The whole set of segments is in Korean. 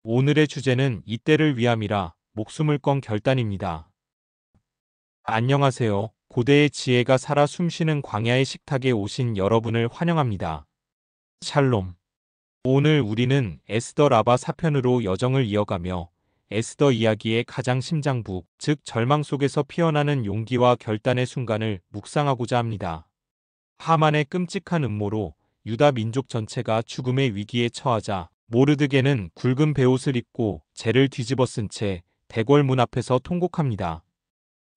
오늘의 주제는 이때를 위함이라 목숨을 건 결단입니다. 안녕하세요. 고대의 지혜가 살아 숨쉬는 광야의 식탁에 오신 여러분을 환영합니다. 샬롬. 오늘 우리는 에스더 라바 사편으로 여정을 이어가며 에스더 이야기의 가장 심장부, 즉 절망 속에서 피어나는 용기와 결단의 순간을 묵상하고자 합니다. 하만의 끔찍한 음모로 유다 민족 전체가 죽음의 위기에 처하자 모르드게는 굵은 베옷을 입고 재를 뒤집어 쓴 채 대궐 문 앞에서 통곡합니다.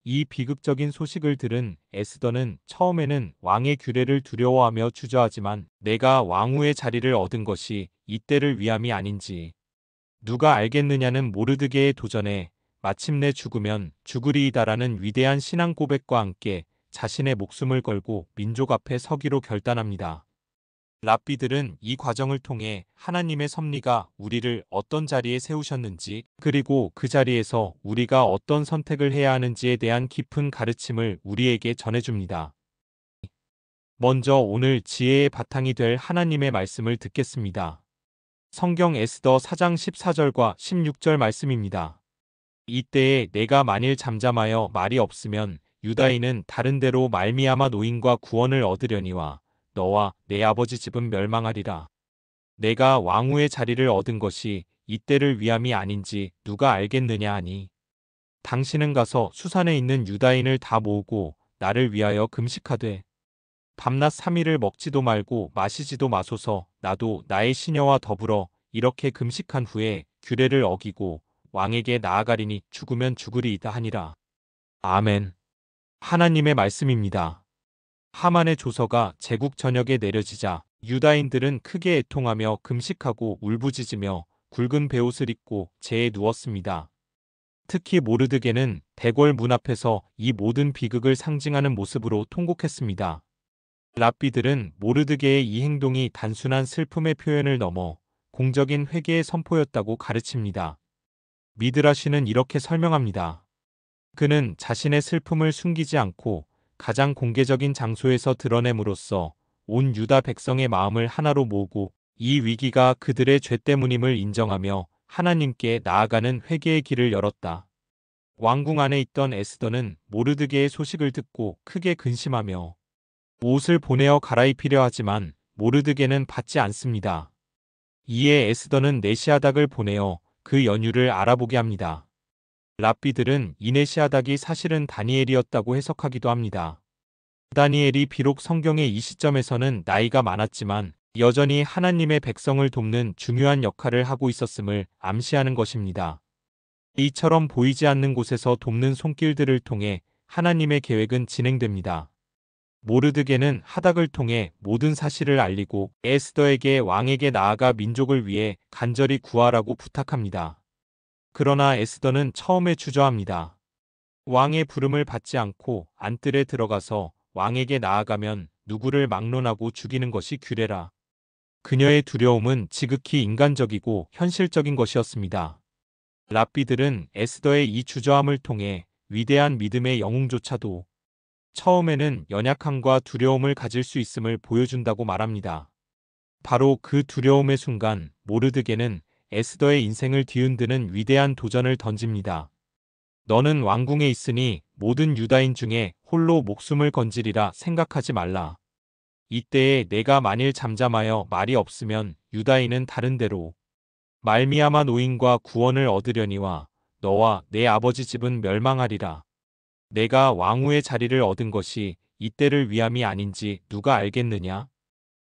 이 비극적인 소식을 들은 에스더는 처음에는 왕의 규례를 두려워하며 주저하지만 내가 왕후의 자리를 얻은 것이 이때를 위함이 아닌지 누가 알겠느냐는 모르드게의 도전에 마침내 죽으면 죽으리이다라는 위대한 신앙 고백과 함께 자신의 목숨을 걸고 민족 앞에 서기로 결단합니다. 랍비들은 이 과정을 통해 하나님의 섭리가 우리를 어떤 자리에 세우셨는지, 그리고 그 자리에서 우리가 어떤 선택을 해야 하는지에 대한 깊은 가르침을 우리에게 전해줍니다. 먼저 오늘 지혜의 바탕이 될 하나님의 말씀을 듣겠습니다. 성경 에스더 4장 14절과 16절 말씀입니다. 이때에 내가 만일 잠잠하여 말이 없으면 유다인은 다른 데로 말미암아 노임과 구원을 얻으려니와 너와 내 아버지 집은 멸망하리라. 내가 왕후의 자리를 얻은 것이 이때를 위함이 아닌지 누가 알겠느냐 하니 당신은 가서 수산에 있는 유다인을 다 모으고 나를 위하여 금식하되 밤낮 3일을 먹지도 말고 마시지도 마소서. 나도 나의 시녀와 더불어 이렇게 금식한 후에 규례를 어기고 왕에게 나아가리니 죽으면 죽으리이다 하니라. 아멘. 하나님의 말씀입니다. 하만의 조서가 제국 전역에 내려지자 유다인들은 크게 애통하며 금식하고 울부짖으며 굵은 베옷을 입고 재에 누웠습니다. 특히 모르드게는 대궐 문 앞에서 이 모든 비극을 상징하는 모습으로 통곡했습니다. 랍비들은 모르드게의 이 행동이 단순한 슬픔의 표현을 넘어 공적인 회개의 선포였다고 가르칩니다. 미드라시는 이렇게 설명합니다. 그는 자신의 슬픔을 숨기지 않고 가장 공개적인 장소에서 드러냄으로써 온 유다 백성의 마음을 하나로 모으고 이 위기가 그들의 죄 때문임을 인정하며 하나님께 나아가는 회개의 길을 열었다. 왕궁 안에 있던 에스더는 모르드게의 소식을 듣고 크게 근심하며 옷을 보내어 갈아입히려 하지만 모르드게는 받지 않습니다. 이에 에스더는 네시아닥을 보내어 그 연유를 알아보게 합니다. 랍비들은 이 네시아닥이 사실은 다니엘이었다고 해석하기도 합니다. 다니엘이 비록 성경의 이 시점에서는 나이가 많았지만 여전히 하나님의 백성을 돕는 중요한 역할을 하고 있었음을 암시하는 것입니다. 이처럼 보이지 않는 곳에서 돕는 손길들을 통해 하나님의 계획은 진행됩니다. 모르드게는 하닥을 통해 모든 사실을 알리고 에스더에게 왕에게 나아가 민족을 위해 간절히 구하라고 부탁합니다. 그러나 에스더는 처음에 주저합니다. 왕의 부름을 받지 않고 안뜰에 들어가서 왕에게 나아가면 누구를 막론하고 죽이는 것이 규례라. 그녀의 두려움은 지극히 인간적이고 현실적인 것이었습니다. 랍비들은 에스더의 이 주저함을 통해 위대한 믿음의 영웅조차도 처음에는 연약함과 두려움을 가질 수 있음을 보여준다고 말합니다. 바로 그 두려움의 순간 모르드게는 에스더의 인생을 뒤흔드는 위대한 도전을 던집니다. 너는 왕궁에 있으니 모든 유다인 중에 홀로 목숨을 건지리라 생각하지 말라. 이때에 내가 만일 잠잠하여 말이 없으면 유다인은 다른 데로 말미암아 노임과 구원을 얻으려니와 너와 내 아버지 집은 멸망하리라. 내가 왕후의 자리를 얻은 것이 이때를 위함이 아닌지 누가 알겠느냐?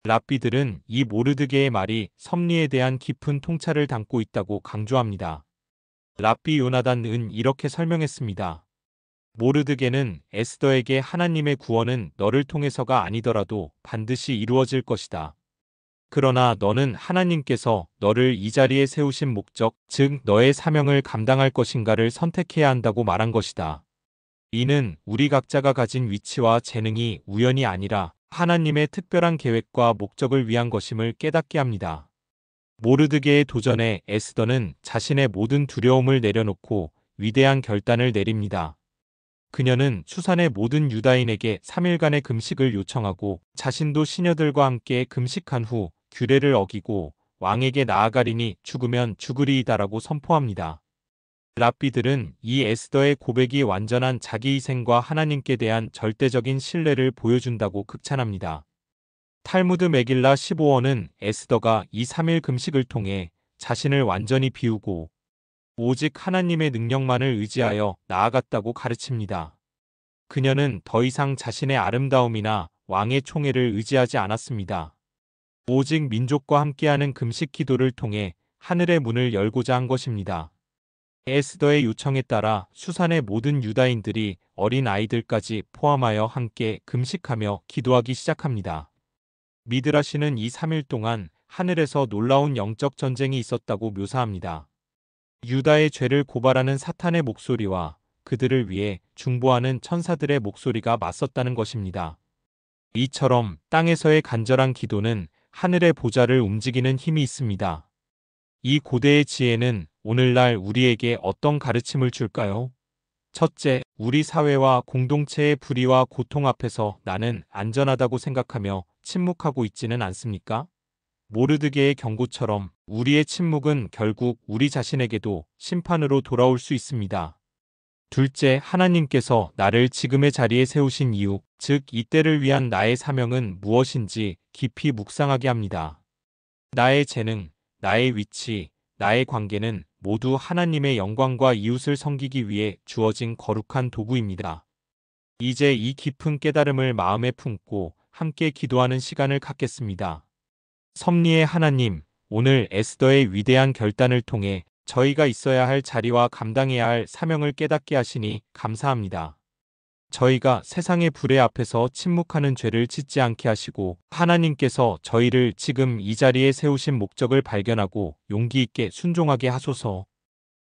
랍비들은 이 모르드게의 말이 섭리에 대한 깊은 통찰을 담고 있다고 강조합니다. 랍비 요나단은 이렇게 설명했습니다. 모르드게는 에스더에게 하나님의 구원은 너를 통해서가 아니더라도 반드시 이루어질 것이다. 그러나 너는 하나님께서 너를 이 자리에 세우신 목적, 즉 너의 사명을 감당할 것인가를 선택해야 한다고 말한 것이다. 이는 우리 각자가 가진 위치와 재능이 우연이 아니라 하나님의 특별한 계획과 목적을 위한 것임을 깨닫게 합니다. 모르드게의 도전에 에스더는 자신의 모든 두려움을 내려놓고 위대한 결단을 내립니다. 그녀는 수산의 모든 유다인에게 3일간의 금식을 요청하고 자신도 시녀들과 함께 금식한 후 규례를 어기고 왕에게 나아가리니 죽으면 죽으리이다라고 선포합니다. 랍비들은 이 에스더의 고백이 완전한 자기 희생과 하나님께 대한 절대적인 신뢰를 보여준다고 극찬합니다. 탈무드 메길라 15어는 에스더가 이 3일 금식을 통해 자신을 완전히 비우고 오직 하나님의 능력만을 의지하여 나아갔다고 가르칩니다. 그녀는 더 이상 자신의 아름다움이나 왕의 총애를 의지하지 않았습니다. 오직 민족과 함께하는 금식 기도를 통해 하늘의 문을 열고자 한 것입니다. 에스더의 요청에 따라 수산의 모든 유다인들이 어린 아이들까지 포함하여 함께 금식하며 기도하기 시작합니다. 미드라시는 이 3일 동안 하늘에서 놀라운 영적 전쟁이 있었다고 묘사합니다. 유다의 죄를 고발하는 사탄의 목소리와 그들을 위해 중보하는 천사들의 목소리가 맞섰다는 것입니다. 이처럼 땅에서의 간절한 기도는 하늘의 보좌를 움직이는 힘이 있습니다. 이 고대의 지혜는 오늘날 우리에게 어떤 가르침을 줄까요? 첫째, 우리 사회와 공동체의 불의와 고통 앞에서 나는 안전하다고 생각하며 침묵하고 있지는 않습니까? 모르드게의 경고처럼 우리의 침묵은 결국 우리 자신에게도 심판으로 돌아올 수 있습니다. 둘째, 하나님께서 나를 지금의 자리에 세우신 이유, 즉 이때를 위한 나의 사명은 무엇인지 깊이 묵상하게 합니다. 나의 재능, 나의 위치, 나의 관계는 모두 하나님의 영광과 이웃을 섬기기 위해 주어진 거룩한 도구입니다. 이제 이 깊은 깨달음을 마음에 품고 함께 기도하는 시간을 갖겠습니다. 섭리의 하나님, 오늘 에스더의 위대한 결단을 통해 저희가 있어야 할 자리와 감당해야 할 사명을 깨닫게 하시니 감사합니다. 저희가 세상의 불의 앞에서 침묵하는 죄를 짓지 않게 하시고 하나님께서 저희를 지금 이 자리에 세우신 목적을 발견하고 용기 있게 순종하게 하소서.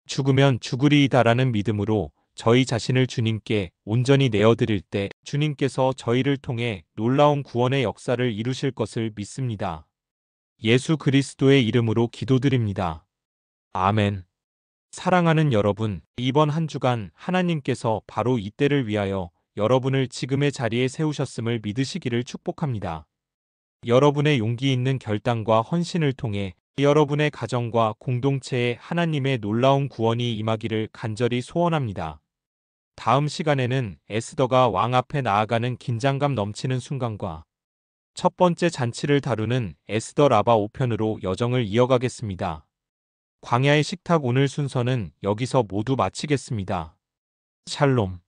죽으면 죽으리이다라는 믿음으로 저희 자신을 주님께 온전히 내어드릴 때 주님께서 저희를 통해 놀라운 구원의 역사를 이루실 것을 믿습니다. 예수 그리스도의 이름으로 기도드립니다. 아멘. 사랑하는 여러분, 이번 한 주간 하나님께서 바로 이때를 위하여 여러분을 지금의 자리에 세우셨음을 믿으시기를 축복합니다. 여러분의 용기 있는 결단과 헌신을 통해 여러분의 가정과 공동체에 하나님의 놀라운 구원이 임하기를 간절히 소원합니다. 다음 시간에는 에스더가 왕 앞에 나아가는 긴장감 넘치는 순간과 첫 번째 잔치를 다루는 에스더 라바 5편으로 여정을 이어가겠습니다. 광야의 식탁 오늘 순서는 여기서 모두 마치겠습니다. 샬롬.